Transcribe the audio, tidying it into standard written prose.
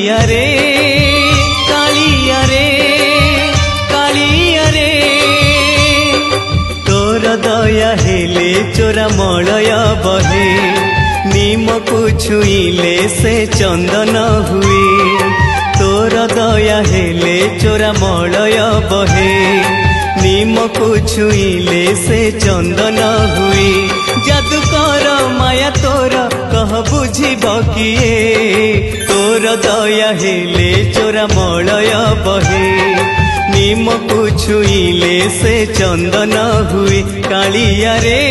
कालिया रे कालिया रे कालिया रे तोर दया हेले चोरा मलय बहे निम को छुईले से चंदन हुए तोर दया हेले चोरा मलय बहे निम को छुईले से चंदन हुए जादूकर माया तोर कह बुझिब किए तोर दया हेले चोरा मलय बहे निम को छुईले से चंदन हुए कालिया रे।